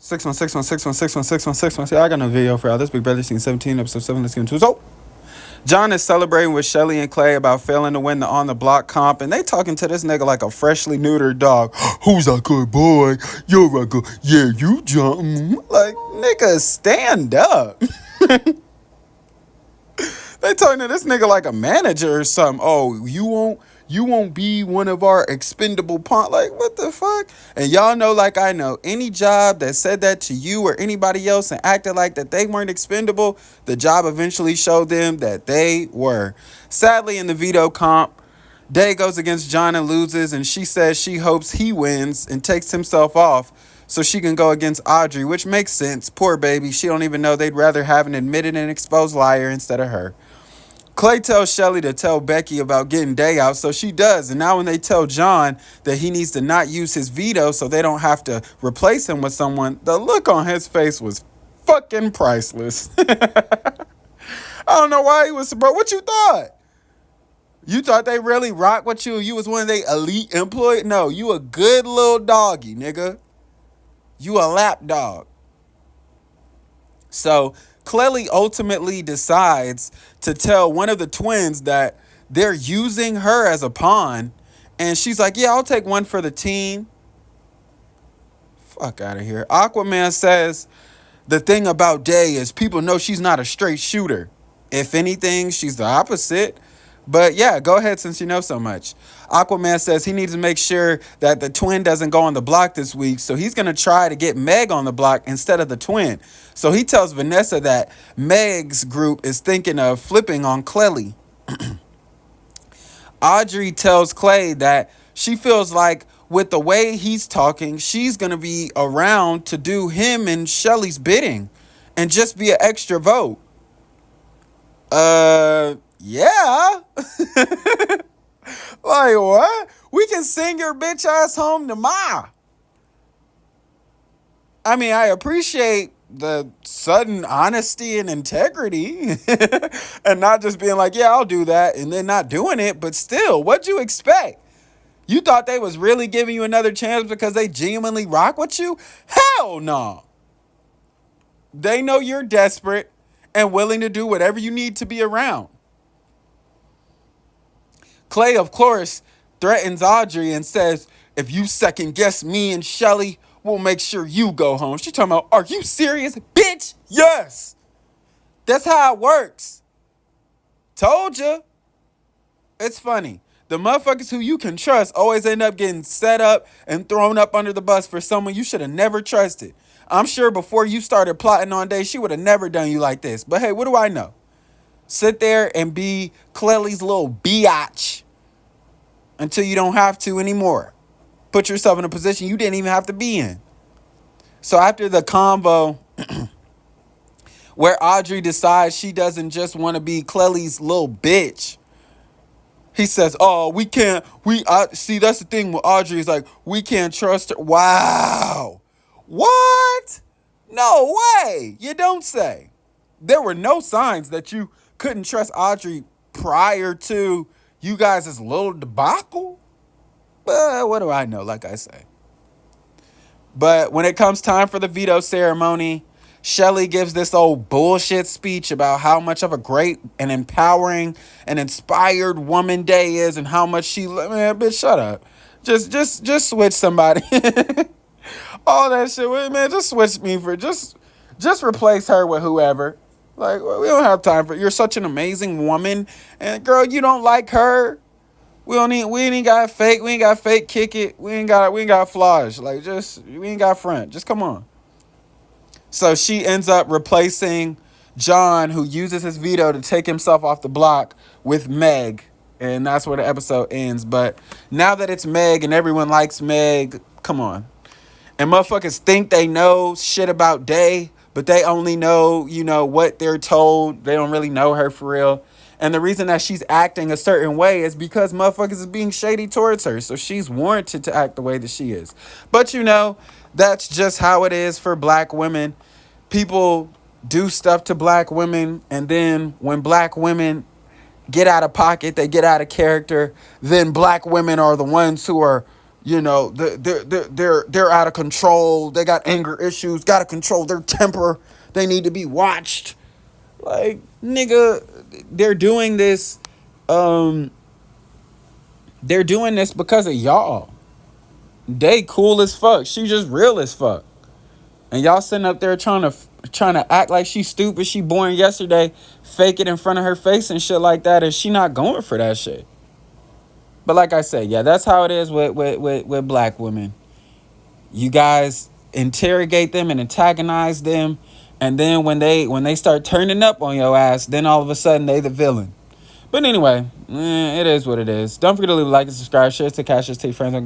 61616161616. Yeah, I got no video for y'all. This Big Brother Scene 17, episode 7. Let's get into it. So, John is celebrating with Shelly and Clay about failing to win the On the Block comp, and they talking to this nigga like a freshly neutered dog. Who's a good boy? You're a good. Yeah, you John. Like, nigga, stand up. They talking to this nigga like a manager or something. Oh, you won't be one of our expendable pawn. Like, what the fuck? And y'all know, like I know, any job that said that to you or anybody else and acted like that they weren't expendable, the job eventually showed them that they were. Sadly, in the veto comp, Day goes against John and loses, and she says she hopes he wins and takes himself off so she can go against Audrey, which makes sense. Poor baby. She don't even know they'd rather have an admitted and exposed liar instead of her. Clay tells Shelly to tell Becky about getting Day out, so she does. And now when they tell John that he needs to not use his veto so they don't have to replace him with someone, the look on his face was fucking priceless. I don't know why he was surprised. What you thought? You thought they really rock with you? You was one of they elite employees? No, you a good little doggy, nigga. You a lap dog. So Clelly ultimately decides to tell one of the twins that they're using her as a pawn. And she's like, yeah, I'll take one for the team. Fuck out of here. Aquaman says the thing about Day is people know she's not a straight shooter. If anything, she's the opposite. But yeah, go ahead since you know so much. Aquaman says he needs to make sure that the twin doesn't go on the block this week. So he's going to try to get Meg on the block instead of the twin. So he tells Vanessa that Meg's group is thinking of flipping on Clelly. Audrey tells Clay that she feels like with the way he's talking, she's going to be around to do him and Shelly's bidding and just be an extra vote. Yeah. Like, what? We can send your bitch ass home tomorrow. I mean, I appreciate the sudden honesty and integrity and not just being like, yeah, I'll do that and then not doing it. But still, what'd you expect? You thought they was really giving you another chance because they genuinely rock with you? Hell no. They know you're desperate and willing to do whatever you need to be around. Clay, of course, threatens Audrey and says, if you second guess me and Shelly, we'll make sure you go home. She talking about, are you serious, bitch? Yes. That's how it works. Told you. It's funny. The motherfuckers who you can trust always end up getting set up and thrown up under the bus for someone you should have never trusted. I'm sure before you started plotting on Day, she would have never done you like this. But hey, what do I know? Sit there and be Clelly's little biatch until you don't have to anymore. Put yourself in a position you didn't even have to be in. So after the convo where Audrey decides she doesn't just want to be Clelly's little bitch, he says, oh, we can't, see, that's the thing with Audrey, is like, we can't trust her. Wow. What? No way. You don't say. There were no signs that you couldn't trust Audrey prior to you guys' little debacle. But what do I know, like I say. But when it comes time for the veto ceremony, Shelly gives this old bullshit speech about how much of a great and empowering and inspired woman Day is and how much she, man, bitch, shut up. Just switch somebody. All that shit, man, just switch me for, just replace her with whoever. Like, we don't have time for, you're such an amazing woman. And girl, you don't like her. We ain't got fake kick it. We ain't got flaws. Like, we ain't got front. Just come on. So she ends up replacing John, who uses his veto to take himself off the block, with Meg. And that's where the episode ends. But now that it's Meg and everyone likes Meg, come on. And motherfuckers think they know shit about Day, but they only know, what they're told. They don't really know her for real. And the reason that she's acting a certain way is because motherfuckers is being shady towards her. So she's warranted to act the way that she is. But that's just how it is for black women. People do stuff to black women, and then when black women get out of pocket, they get out of character, then black women are the ones who are, You know, they're out of control. They got anger issues. Got to control their temper. They need to be watched. Like, nigga, they're doing this. They're doing this because of y'all. They cool as fuck. She just real as fuck. And y'all sitting up there trying to act like she stupid. She born yesterday, fake it in front of her face and shit like that. And she not going for that shit. But like I said, yeah, that's how it is with black women. You guys interrogate them and antagonize them, and then when they start turning up on your ass, then all of a sudden they the villain. But anyway, it is what it is. Don't forget to leave a like and subscribe, share it to cash, to your friends.